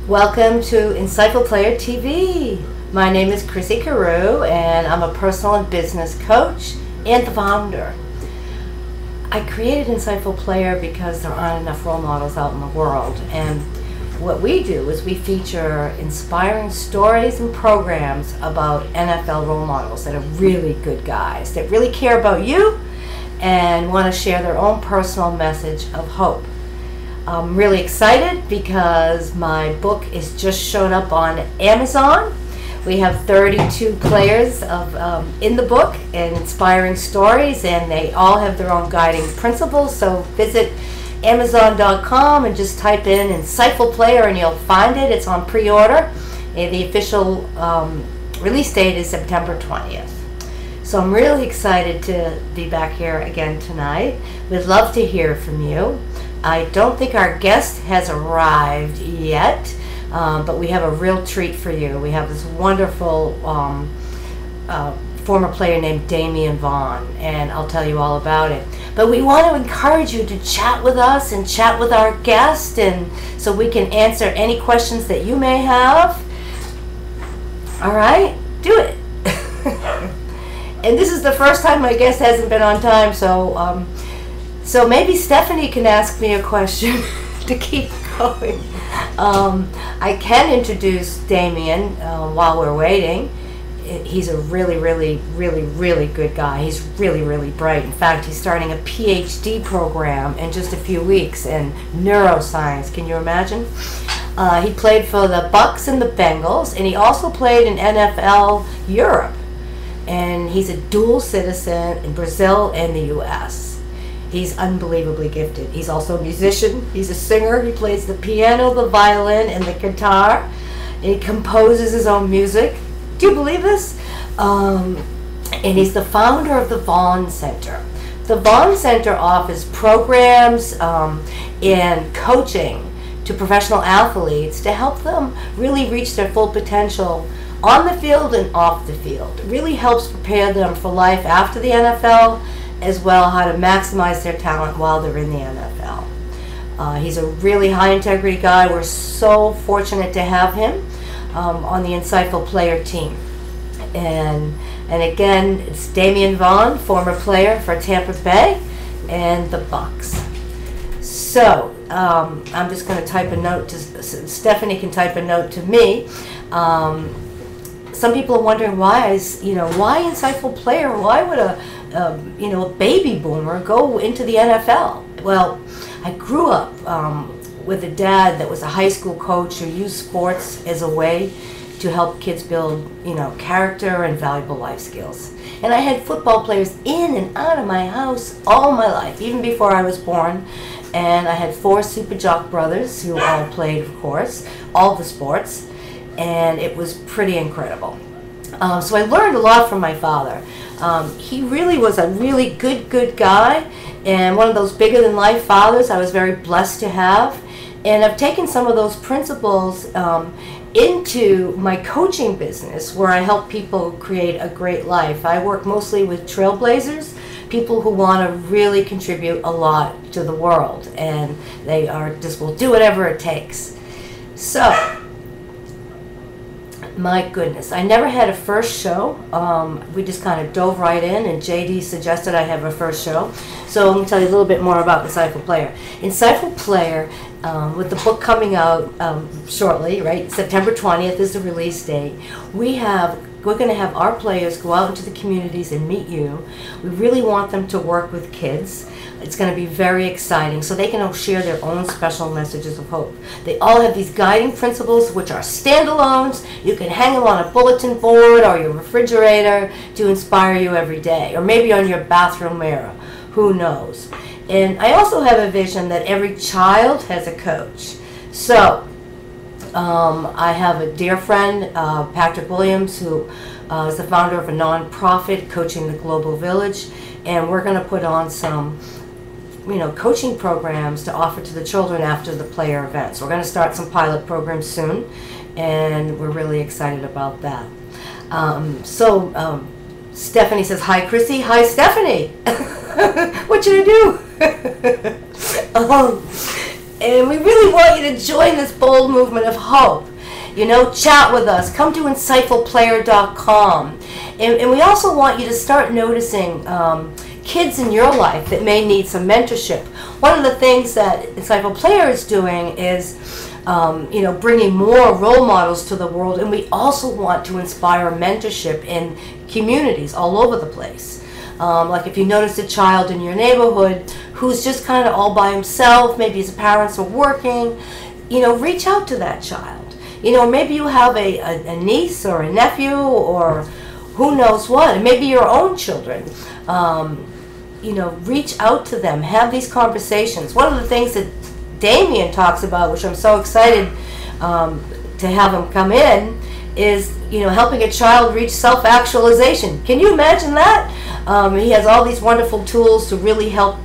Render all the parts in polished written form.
Welcome to Insightful Player TV. My name is Chrissy Carew, and I'm a personal and business coach and the founder. I created Insightful Player because there aren't enough role models out in the world, and what we do is we feature inspiring stories and programs about NFL role models that are really good guys, that really care about you and want to share their own personal message of hope. I'm really excited because my book is just showed up on Amazon. We have 32 players in the book and inspiring stories, and they all have their own guiding principles. So visit Amazon.com and just type in Insightful Player and you'll find it. It's on pre-order. The official release date is September 20th. So I'm really excited to be back here again tonight. We'd love to hear from you. I don't think our guest has arrived yet, but we have a real treat for you. We have this wonderful former player named Damian Vaugn, and I'll tell you all about it. But we want to encourage you to chat with us and chat with our guest, and so we can answer any questions that you may have. All right, do it. And this is the first time my guest hasn't been on time, so maybe Stephanie can ask me a question to keep going. I can introduce Damian while we're waiting. He's a really good guy. He's really bright. In fact, he's starting a PhD program in just a few weeks in neuroscience. Can you imagine? He played for the Bucks and the Bengals, and he also played in NFL Europe. And he's a dual citizen in Brazil and the U.S. He's unbelievably gifted. He's also a musician. He's a singer. He plays the piano, the violin, and the guitar. And he composes his own music. Do you believe this? And he's the founder of the Vaugn Center. The Vaugn Center offers programs and coaching to professional athletes to help them really reach their full potential on the field and off the field. It really helps prepare them for life after the NFL, as well how to maximize their talent while they're in the NFL. He's a really high integrity guy. We're so fortunate to have him on the Insightful Player team. And again, it's Damian Vaugn, former player for Tampa Bay and the Bucks. So I'm just going to type a note to Stephanie. Can type a note to me. Some people are wondering why Insightful Player? Why would a baby boomer go into the NFL? Well, I grew up with a dad that was a high school coach who used sports as a way to help kids build, character and valuable life skills. And I had football players in and out of my house all my life, even before I was born. And I had 4 super jock brothers who all played, of course, all the sports. And it was pretty incredible. So I learned a lot from my father. He really was a really good guy, and one of those bigger than life fathers I was very blessed to have. And I've taken some of those principles into my coaching business, where I help people create a great life. I work mostly with trailblazers, people who want to really contribute a lot to the world, and they will do whatever it takes. So, my goodness, I never had a first show. We just kind of dove right in, and JD suggested I have a first show. So I'm going to tell you a little bit more about Insightful Player. Insightful Player, with the book coming out shortly, right? September 20th is the release date. We're going to have our players go out into the communities and meet you. We really want them to work with kids. It's going to be very exciting, so they can all share their own special messages of hope. They all have these guiding principles, which are standalones. You can hang them on a bulletin board or your refrigerator to inspire you every day, or maybe on your bathroom mirror. Who knows? And I also have a vision that every child has a coach. So I have a dear friend, Patrick Williams, who is the founder of a nonprofit, Coaching the Global Village, and we're going to put on some coaching programs to offer to the children after the player events. We're going to start some pilot programs soon, and we're really excited about that. Stephanie says, hi, Chrissy. Hi, Stephanie. What should I do? And we really want you to join this bold movement of hope. You know, chat with us. Come to insightfulplayer.com. And we also want you to start noticing kids in your life that may need some mentorship. One of the things that Insightful Player is doing is bringing more role models to the world, and we also want to inspire mentorship in communities all over the place. Like if you notice a child in your neighborhood who's just kind of all by himself, maybe his parents are working, reach out to that child. Maybe you have a niece or a nephew or who knows what, and maybe your own children. Reach out to them, have these conversations. One of the things that Damian talks about, which I'm so excited to have him come in, is helping a child reach self-actualization. Can you imagine that? He has all these wonderful tools to really help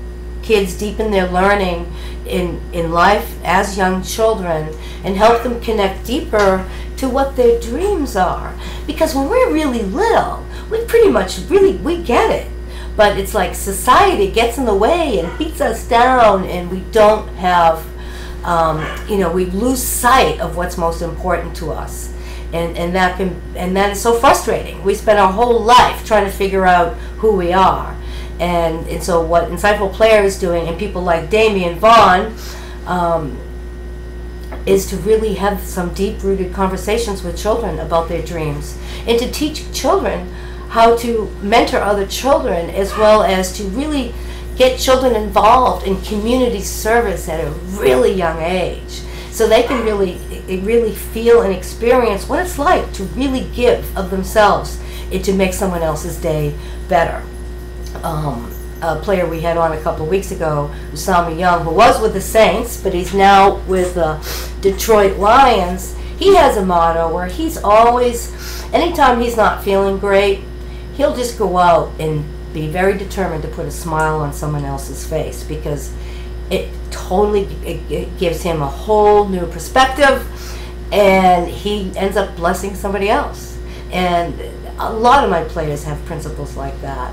kids deepen their learning in life as young children and help them connect deeper to what their dreams are. Because when we're really little, we pretty much we get it. But it's like society gets in the way and beats us down, and we don't have, we lose sight of what's most important to us. And that is so frustrating. We spend our whole life trying to figure out who we are. And so what Insightful Player is doing, and people like Damian Vaugn, is to really have some deep-rooted conversations with children about their dreams, and to teach children how to mentor other children, as well as to really get children involved in community service at a really young age, so they can really feel and experience what it's like to really give of themselves and to make someone else's day better. A player we had on a couple of weeks ago, Usama Young, who was with the Saints, but he's now with the Detroit Lions. He has a motto where he's always, anytime he's not feeling great, he'll just go out and be very determined to put a smile on someone else's face, because it gives him a whole new perspective, and he ends up blessing somebody else. And a lot of my players have principles like that.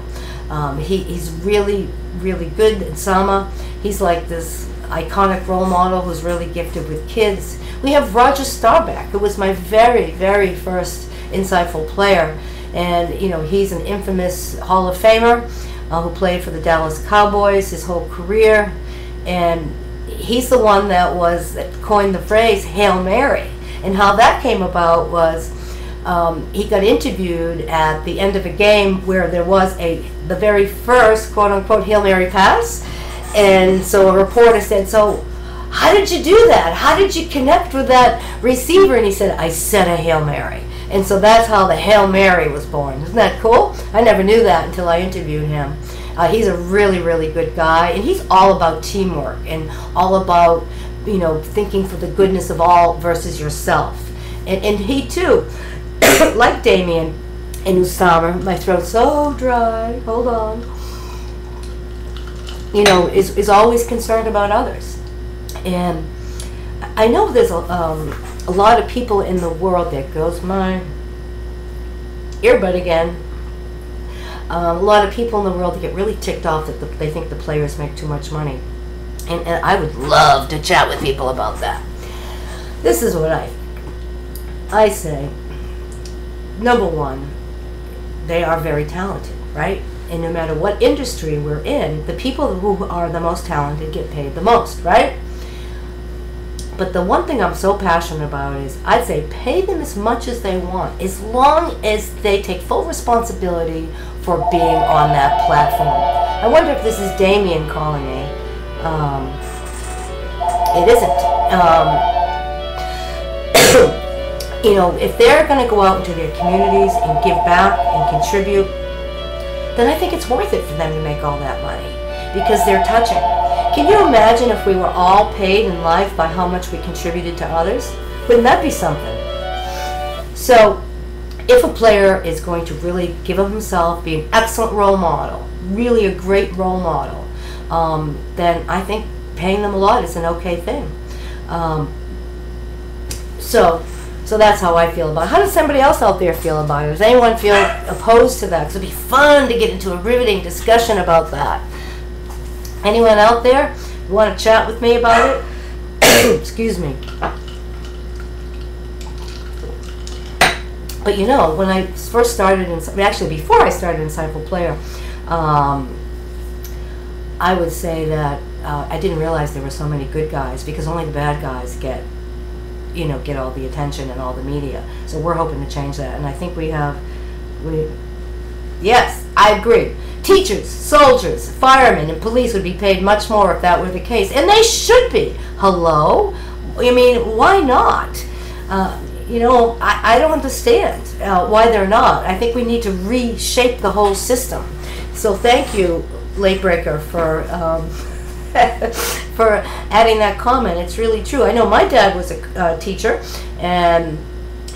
He's really, really good at Sama. He's like this iconic role model who's really gifted with kids. We have Roger Staubach, who was my very, very first Insightful Player. And, he's an infamous Hall of Famer who played for the Dallas Cowboys his whole career. And he's the one that coined the phrase Hail Mary. And how that came about was he got interviewed at the end of a game where there was the very first quote-unquote Hail Mary pass. And so a reporter said, "So how did you do that? How did you connect with that receiver?" And he said, "I said a Hail Mary." And so that's how the Hail Mary was born. Isn't that cool? I never knew that until I interviewed him. He's a really, really good guy, and he's all about teamwork and all about, thinking for the goodness of all versus yourself. And he too, like Damian and Usama, my throat's so dry, hold on, is always concerned about others. And I know there's a lot of people in the world, there goes my earbud again, a lot of people in the world that get really ticked off that they think the players make too much money. And I would love to chat with people about that. This is what I say. Number one, they are very talented, right? And no matter what industry we're in, the people who are the most talented get paid the most, right? But the one thing I'm so passionate about is I'd say pay them as much as they want, as long as they take full responsibility for being on that platform. I wonder if this is Damian calling me. It isn't. If they're going to go out into their communities and give back and contribute, then I think it's worth it for them to make all that money, because they're touching. Can you imagine if we were all paid in life by how much we contributed to others? Wouldn't that be something? So, if a player is going to really give of himself, be an excellent role model, really a great role model, then I think paying them a lot is an okay thing. So that's how I feel about it. How does somebody else out there feel about it? Does anyone feel opposed to that? Because it'd be fun to get into a riveting discussion about that. Anyone out there want to chat with me about it? Excuse me. But you know, when I first started, actually before I started Insightful Player, I would say that I didn't realize there were so many good guys, because only the bad guys get all the attention and all the media. So we're hoping to change that, and I think yes, I agree. Teachers, soldiers, firemen, and police would be paid much more if that were the case, and they should be. Hello? I mean, why not? I don't understand why they're not. I think we need to reshape the whole system. So thank you, Late Breaker, for for adding that comment. It's really true. I know my dad was a teacher, and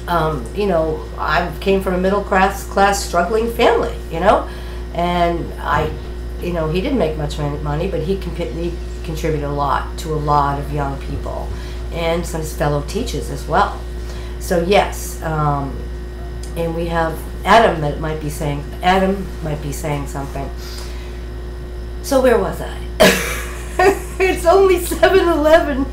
I came from a middle class struggling family, and he didn't make much money, but he contributed a lot to a lot of young people and some fellow teachers as well. So yes, and we have Adam might be saying something. So where was I? It's only 7-Eleven.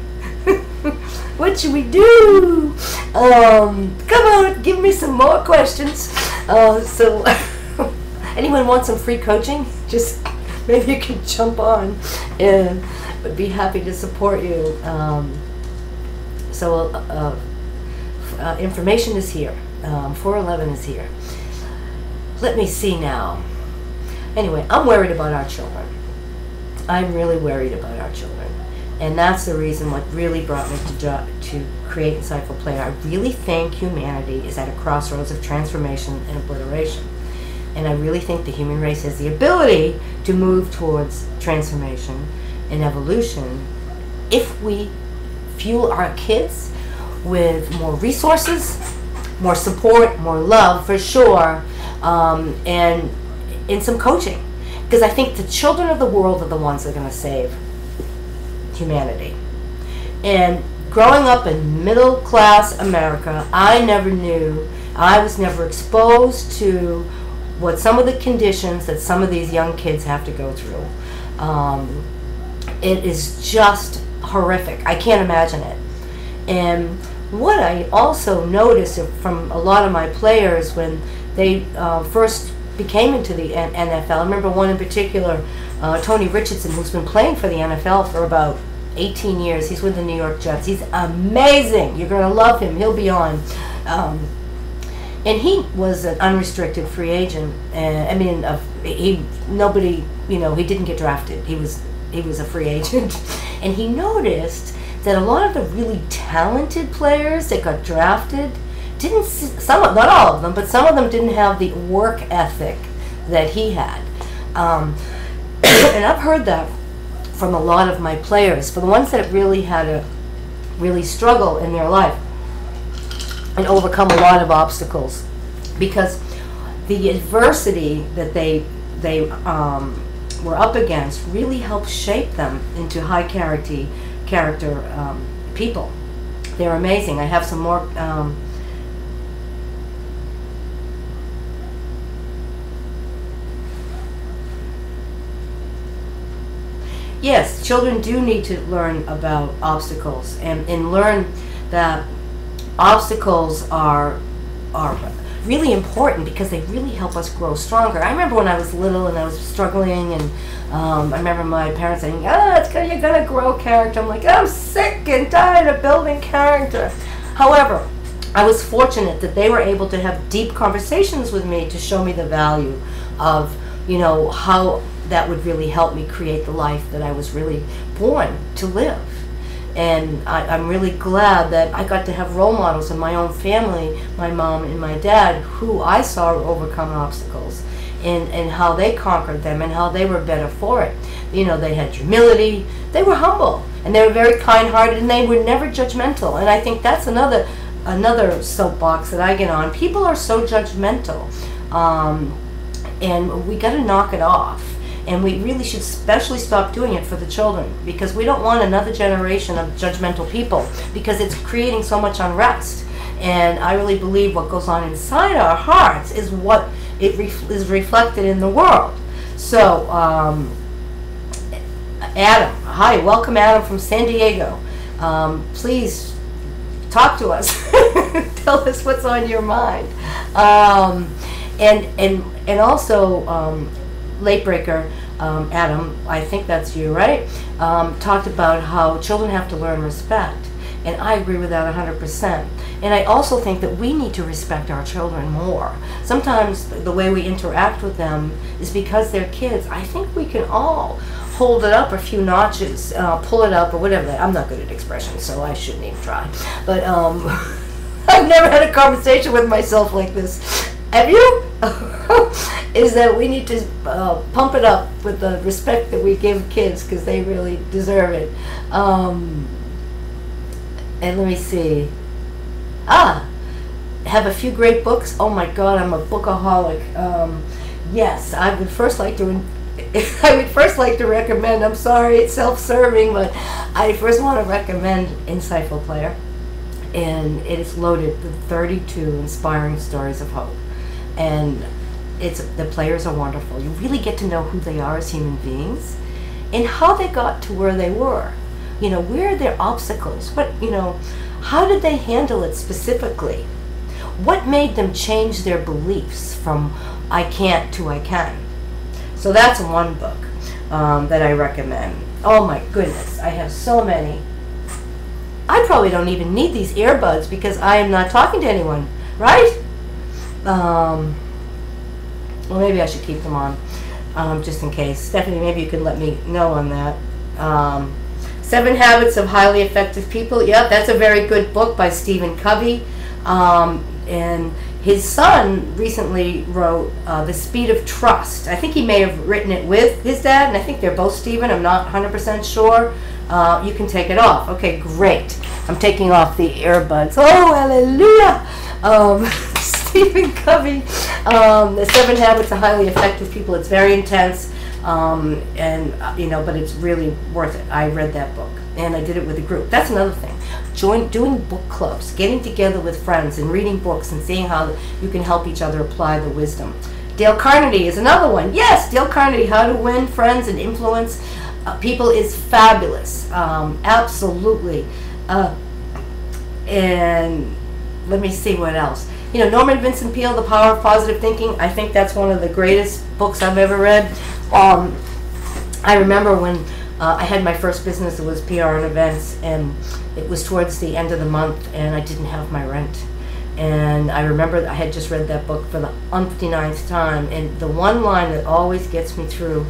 What should we do? Come on, give me some more questions. So anyone want some free coaching? Just maybe you can jump on, and would be happy to support you. Information is here. 411 is here. Let me see now. Anyway, I'm worried about our children. I'm really worried about our children. And that's the reason what really brought me to create Insightful Player. I really think humanity is at a crossroads of transformation and obliteration. And I really think the human race has the ability to move towards transformation and evolution if we fuel our kids with more resources, more support, more love for sure, and in some coaching. Because I think the children of the world are the ones that are going to save humanity. And growing up in middle class America, I was never exposed to what some of the conditions that some of these young kids have to go through. It is just horrific. I can't imagine it. And what I also noticed from a lot of my players when they first became into the NFL, I remember one in particular, Tony Richardson, who's been playing for the NFL for about 18 years. He's with the New York Jets. He's amazing. You're going to love him. He'll be on. And he was an unrestricted free agent. He didn't get drafted. He was a free agent. And he noticed that a lot of the really talented players that got drafted not all of them, but some of them didn't have the work ethic that he had. And I've heard that from a lot of my players. For the ones that really had to really struggle in their life and overcome a lot of obstacles, because the adversity that they were up against really helped shape them into high character people. They're amazing. I have some more. Yes, children do need to learn about obstacles and learn that obstacles are really important because they really help us grow stronger. I remember when I was little and I was struggling, and I remember my parents saying, you're going to grow character. I'm like, I'm sick and tired of building character. However, I was fortunate that they were able to have deep conversations with me to show me the value of, how that would really help me create the life that I was really born to live. And I'm really glad that I got to have role models in my own family, my mom and my dad, who I saw overcome obstacles and how they conquered them and how they were better for it. They had humility, they were humble, and they were very kind-hearted, and they were never judgmental. And I think that's another soapbox that I get on. People are so judgmental, and we got to knock it off. And we really should especially stop doing it for the children, because we don't want another generation of judgmental people, because it's creating so much unrest. And I really believe what goes on inside our hearts is what is reflected in the world. So, Adam, hi, welcome Adam from San Diego. please talk to us. Tell us what's on your mind. And also, Late Breaker, Adam, I think that's you, right? Talked about how children have to learn respect. And I agree with that 100%. And I also think that we need to respect our children more. Sometimes the way we interact with them is because they're kids. I think we can all hold it up a few notches, pull it up or whatever. I'm not good at expressions, so I shouldn't even try. But I've never had a conversation with myself like this. Have you? Is that we need to pump it up with the respect that we give kids, because they really deserve it. And let me see. Have a few great books. Oh my God, I'm a bookaholic. Yes, I would first like to recommend, I'm sorry, it's self-serving, but I first want to recommend Insightful Player. And it is loaded with 32 inspiring stories of hope. And the players are wonderful. You really get to know who they are as human beings and how they got to where they were. You know, where are their obstacles? How did they handle it specifically? What made them change their beliefs from I can't to I can? So that's one book that I recommend. Oh my goodness, I have so many. I probably don't even need these earbuds because I am not talking to anyone, right? Well, maybe I should keep them on, just in case. Stephanie, maybe you can let me know on that. 7 Habits of Highly Effective People. Yeah, that's a very good book by Stephen Covey. And his son recently wrote The Speed of Trust. I think he may have written it with his dad, and I think they're both Stephen. I'm not 100% sure. You can take it off. Okay, great. I'm taking off the earbuds. Oh, hallelujah! Stephen Covey, The 7 Habits of Highly Effective People. It's very intense. But it's really worth it. I read that book, and I did it with a group. That's another thing. Doing book clubs, getting together with friends and reading books and seeing how you can help each other apply the wisdom. Dale Carnegie is another one. Yes, Dale Carnegie, How to Win Friends and Influence People is fabulous. Absolutely. And let me see what else. Norman Vincent Peale, The Power of Positive Thinking. I think that's one of the greatest books I've ever read. I remember when I had my first business, it was PR and events, and it was towards the end of the month, and I didn't have my rent. And I remember I had just read that book for the umpty-ninth time, and the one line that always gets me through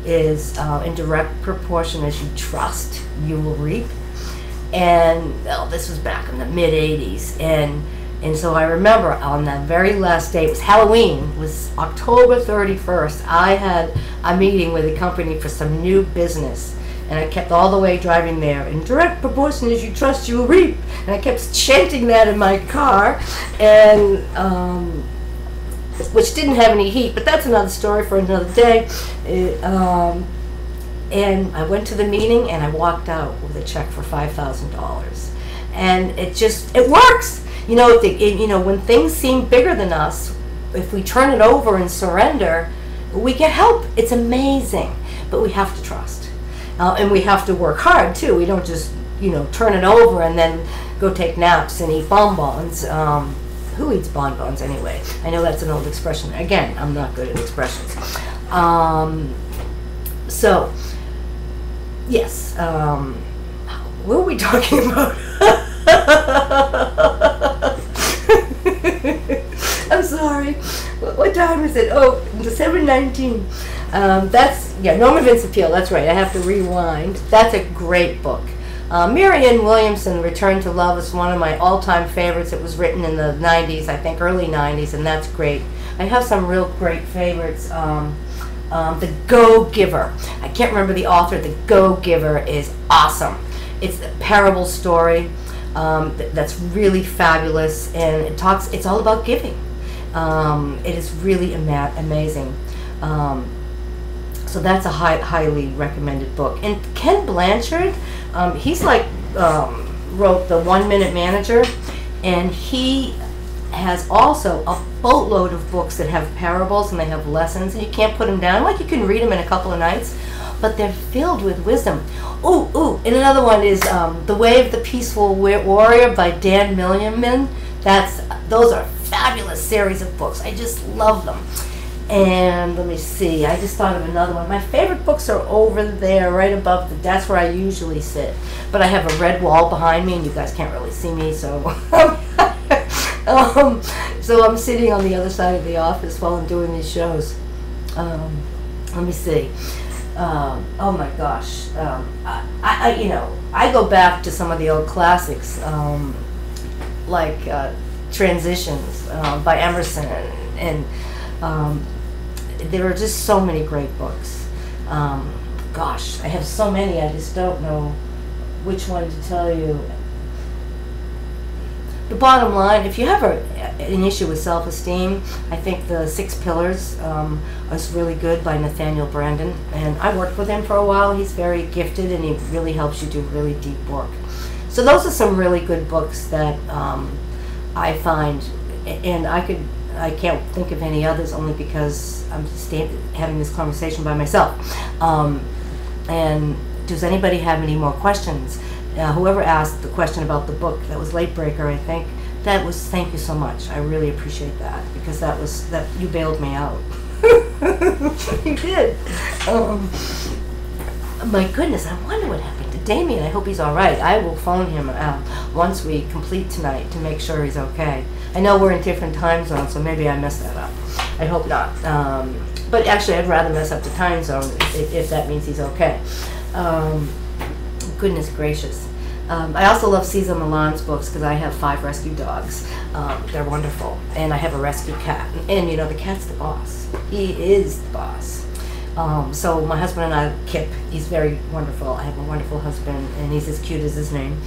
is in direct proportion as you trust, you will reap. And this was back in the mid-'80s, and so I remember on that very last day, it was Halloween, it was October 31st, I had a meeting with a company for some new business. And I kept all the way driving there. In direct proportion as you trust, you will reap. And I kept chanting that in my car, and which didn't have any heat, but that's another story for another day. And I went to the meeting, and I walked out with a check for $5,000. And it works. When things seem bigger than us, if we turn it over and surrender, we get help. It's amazing, but we have to trust. And we have to work hard too. We don't just, turn it over and then go take naps and eat bonbons. Who eats bonbons anyway? I know that's an old expression. Again, I'm not good at expressions. So, yes. What were we talking about? I'm sorry. What time is it? Oh, 7:19. Norman Vincent Peale, that's right. I have to rewind. That's a great book. Marianne Williamson, Return to Love, is one of my all-time favorites. It was written in the 90s, I think, early 90s, and that's great. I have some real great favorites. The Go-Giver. I can't remember the author. The Go-Giver is awesome. It's a parable story that's really fabulous, and it's all about giving. It is really amazing. So that's a highly recommended book. And Ken Blanchard, he's wrote The 1 Minute Manager, and he has also a boatload of books that have parables and they have lessons, and you can't put them down. You can read them in a couple of nights, but they're filled with wisdom. Ooh, and another one is The Way of the Peaceful Warrior by Damian. Those are fabulous series of books. I just love them. And let me see, I just thought of another one. My favorite books are over there, right above that's where I usually sit. But I have a red wall behind me, and you guys can't really see me, so so I'm sitting on the other side of the office while I'm doing these shows. Let me see. Oh my gosh, I go back to some of the old classics, like Transitions by Emerson, and there are just so many great books. Gosh, I have so many, I just don't know which one to tell you. The bottom line, if you have an issue with self-esteem, I think the 6 Pillars is really good by Nathaniel Branden, and I worked with him for a while. He's very gifted, and he really helps you do really deep work. So those are some really good books that I find, and I can't think of any others, only because I'm having this conversation by myself. And does anybody have any more questions? Whoever asked the question about the book, that was Late Breaker, I think. Thank you so much. I really appreciate that, because you bailed me out. You did. My goodness, I wonder what happened to Damian. I hope he's all right. I will phone him once we complete tonight to make sure he's okay. I know we're in different time zones, so maybe I messed that up. I hope not. But actually, I'd rather mess up the time zone if that means he's okay. Goodness gracious. I also love Cesar Millan's books, because I have 5 rescue dogs. They're wonderful. And I have a rescue cat. And you know, the cat's the boss. He is the boss. So my husband and I, Kip, he's very wonderful. I have a wonderful husband, and he's as cute as his name.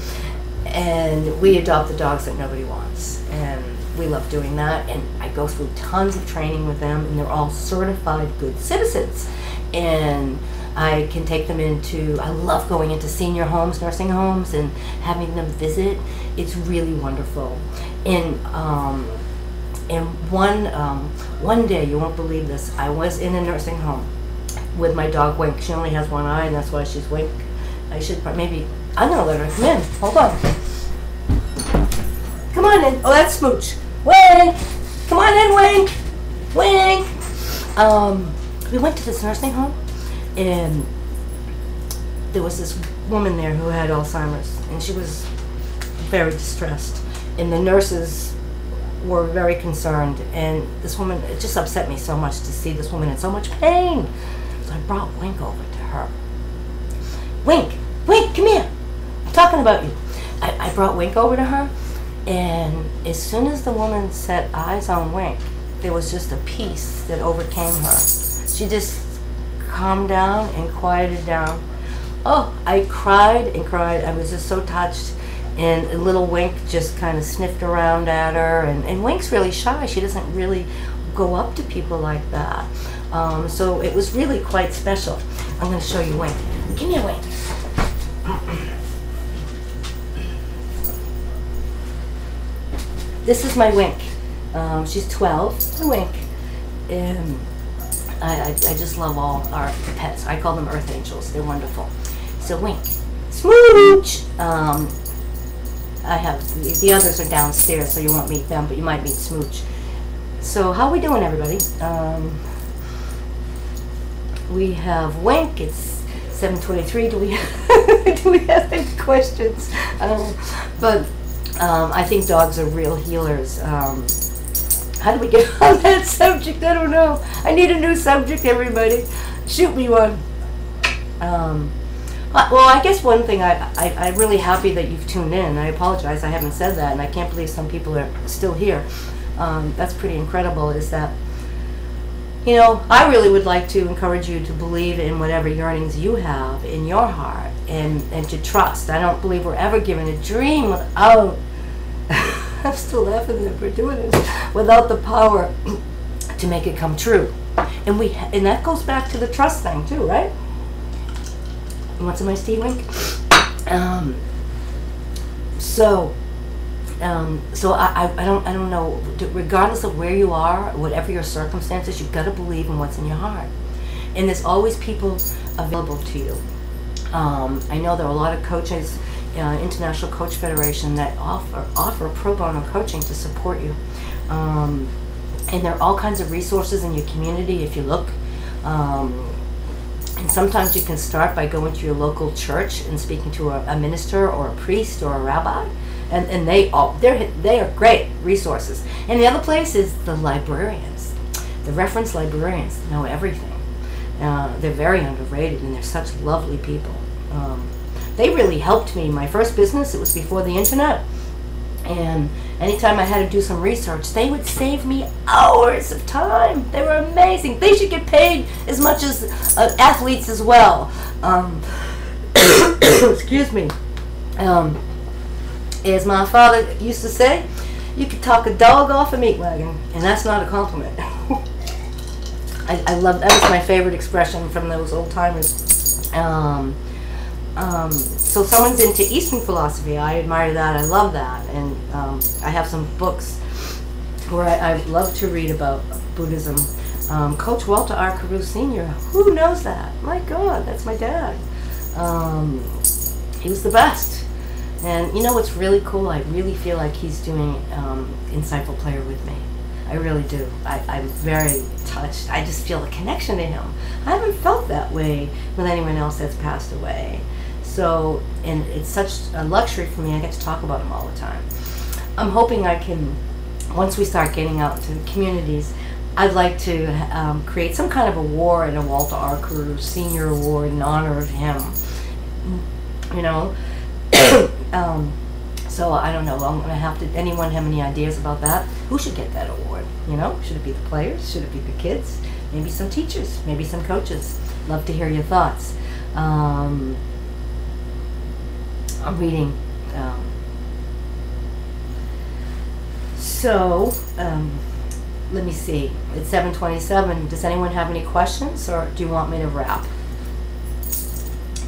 And we adopt the dogs that nobody wants. And we love doing that. And I go through tons of training with them, and they're all certified good citizens. And I can take them I love going into senior homes, nursing homes, and having them visit. It's really wonderful. And one day, you won't believe this, I was in a nursing home with my dog Wink. She only has one eye, and that's why she's Wink. I'm gonna let her come in. Hold on. Come on in. Oh, that's Smooch. Wink! Come on in, Wink! Wink! We went to this nursing home, and there was this woman there who had Alzheimer's, and she was very distressed. And the nurses were very concerned, and this woman, it just upset me so much to see this woman in so much pain. So I brought Wink over to her. Wink, come here. I'm talking about you. I brought Wink over to her, and as soon as the woman set eyes on Wink, there was just a peace that overcame her. She just calmed down and quieted down. Oh, I cried and cried. I was just so touched. And little Wink just kind of sniffed around at her. And Wink's really shy. She doesn't really go up to people like that. So it was really quite special. I'm going to show you Wink. Give me a Wink. This is my Wink. She's 12. Wink. And I just love all our pets. I call them Earth Angels. They're wonderful. So Wink. Smooch! I have, the others are downstairs, so you won't meet them, but you might meet Smooch. So how we doing, everybody? We have Wink. It's 7:23. Do we have any questions? I think dogs are real healers. How do we get on that subject? I don't know. I need a new subject, everybody. Shoot me one. Well, I guess one thing, I'm really happy that you've tuned in. I apologize, I haven't said that, and I can't believe some people are still here. That's pretty incredible, is that, you know, I really would like to encourage you to believe in whatever yearnings you have in your heart, and to trust. I don't believe we're ever given a dream without, I'm still laughing that we're doing it, without the power to make it come true. And that goes back to the trust thing too, right? You want some iced tea, Wink? So I don't know. Regardless of where you are, whatever your circumstances, you've got to believe in what's in your heart. And there's always people available to you. I know there are a lot of coaches, International Coach Federation, that offer pro bono coaching to support you. And there are all kinds of resources in your community if you look. And sometimes you can start by going to your local church and speaking to a minister or a priest or a rabbi. And they are great resources. And the other place is the librarians. The reference librarians know everything. They're very underrated, and they're such lovely people. They really helped me. My first business, it was before the internet. And anytime I had to do some research, they would save me hours of time. They were amazing. They should get paid as much as athletes as well. Excuse me. As my father used to say, you could talk a dog off a meat wagon, and that's not a compliment. I love that. Was my favorite expression from those old timers. So someone's into Eastern philosophy. I admire that. I love that. And I have some books where I love to read about Buddhism. Coach Walter R. Carew Sr., who knows that? My God, that's my dad. He was the best. And you know what's really cool? I really feel like he's doing Insightful Player with me. I really do. I'm very touched. I just feel a connection to him. I haven't felt that way with anyone else that's passed away. So, and it's such a luxury for me. I get to talk about him all the time. I'm hoping I can, once we start getting out into the communities, I'd like to create some kind of award, a Walter R. Carew Senior Award in honor of him. You know? So I don't know. I'm going to have to. Anyone have any ideas about that? Who should get that award? You know, should it be the players? Should it be the kids? Maybe some teachers. Maybe some coaches. Love to hear your thoughts. I'm reading. Let me see. It's 7:27. Does anyone have any questions, or do you want me to wrap?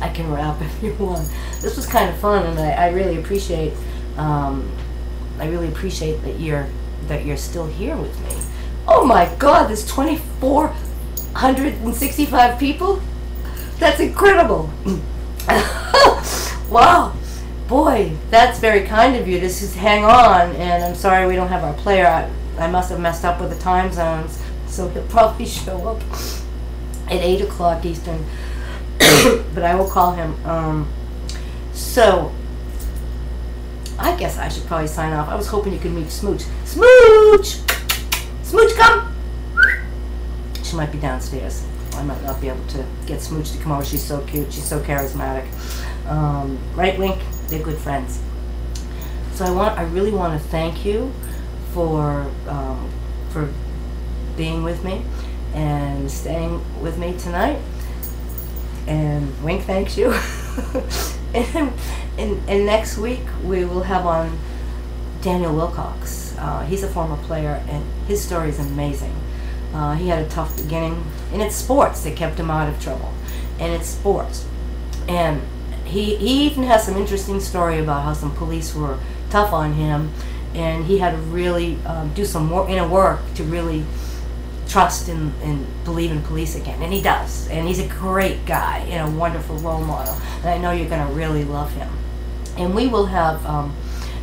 I can wrap if you want. This was kind of fun, and I really appreciate. That you're still here with me. Oh my God! There's 2,465 people. That's incredible. Wow, boy, that's very kind of you to just hang on. And I'm sorry we don't have our player. I must have messed up with the time zones, so he'll probably show up at 8 o'clock Eastern. But I will call him. So I guess I should probably sign off. I was hoping you could meet Smooch. Smooch! Smooch, come! She might be downstairs. I might not be able to get Smooch to come over. She's so cute. She's so charismatic. Right, Wink? They're good friends. So I really want to thank you for being with me and staying with me tonight. And Wink thanks you. And next week we will have on Daniel Wilcox. He's a former player, and his story is amazing. He had a tough beginning, and it's sports that kept him out of trouble. And it's sports. And he even has some interesting story about how some police were tough on him, and he had to really do some inner work to really trust and believe in police again, and he does, and he's a great guy and a wonderful role model, and I know you're going to really love him. And we will have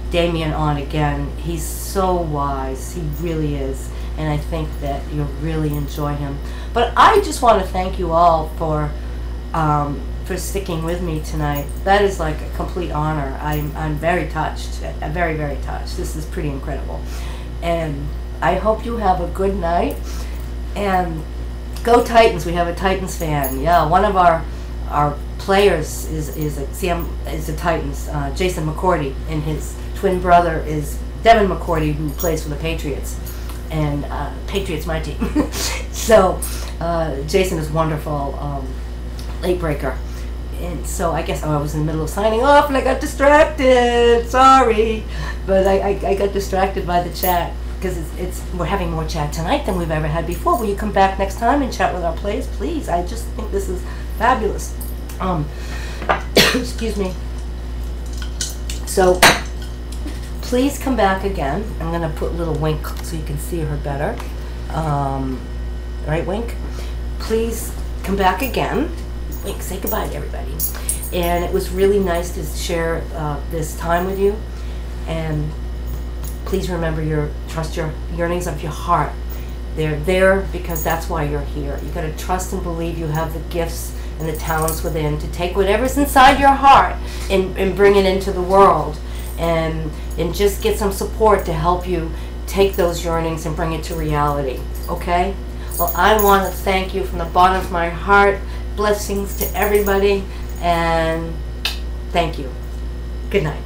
Damian on again. He's so wise, he really is, and I think that you'll really enjoy him. But I just want to thank you all for sticking with me tonight. That is like a complete honor. I'm very touched, very, very touched. This is pretty incredible, and I hope you have a good night. And go Titans! We have a Titans fan. Yeah, one of our players is a Titans. Jason McCourty, and his twin brother is Devin McCourty, who plays for the Patriots. And Patriots, my team. So Jason is wonderful, late breaker. And so I guess I was in the middle of signing off, and I got distracted. Sorry, but I got distracted by the chat. Because we're having more chat tonight than we've ever had before. Will you come back next time and chat with our players, please? I just think this is fabulous. Excuse me. So please come back again. I'm going to put a little Wink so you can see her better. Right, Wink? Please come back again. wink, say goodbye to everybody. And it was really nice to share this time with you. And please remember, trust your yearnings of your heart. They're there because that's why you're here. You got to trust and believe you have the gifts and the talents within to take whatever's inside your heart and bring it into the world, and just get some support to help you take those yearnings and bring it to reality. Okay? Well, I want to thank you from the bottom of my heart. Blessings to everybody, and thank you. Good night.